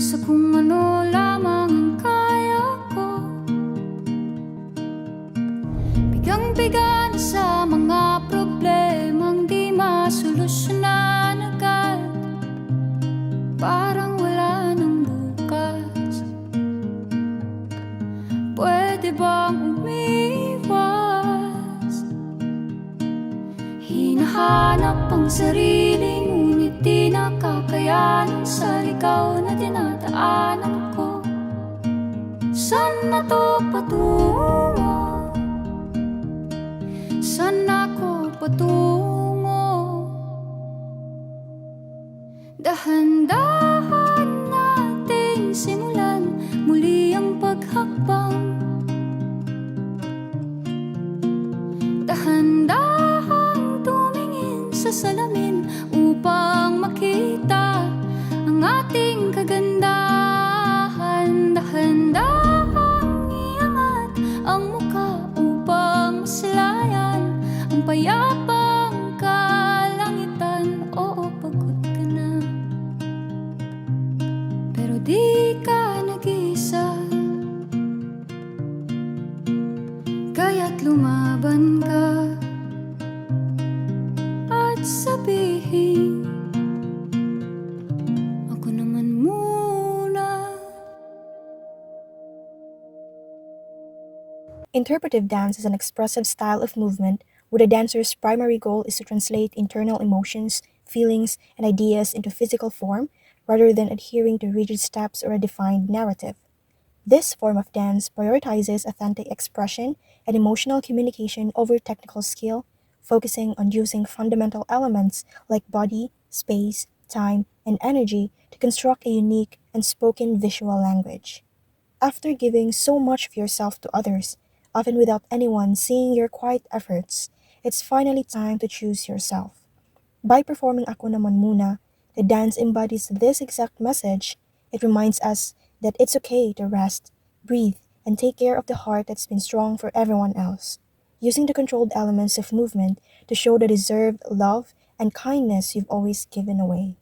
sa kung ano lamang ang kaya ko. Bigang-biga na sa mga problemang di masolusyonan agad, parang wala nang bukas. Pwede bang umiwas? Hinahanap ang sarili, ngunit di nakakayanan sa ligaw na dinadaanan ko. Saan na to patungo? Saan ako patungo? Dahan-dahan nating simulan muli ang paghakbang. Dahan-dahang tumingin sa salamin upang makita ang ating kagandahan. Dahan-dahang iangat ang mukha upang maslayan ang payapang kalangitan. Oo, pagod ka na, pero di ka nag-iisa. Kaya't lumaban ka at sabihin, ako naman muna. Interpretive dance is an expressive style of movement where the dancer's primary goal is to translate internal emotions, feelings, and ideas into physical form rather than adhering to rigid steps or a defined narrative. This form of dance prioritizes authentic expression and emotional communication over technical skill, focusing on using fundamental elements like body, space, time, and energy to construct a unique and spoken visual language. After giving so much of yourself to others, often without anyone seeing your quiet efforts, it's finally time to choose yourself. By performing Ako Naman Muna, the dance embodies this exact message. It reminds us that it's okay to rest, breathe, and take care of the heart that's been strong for everyone else, using the controlled elements of movement to show the deserved love and kindness you've always given away.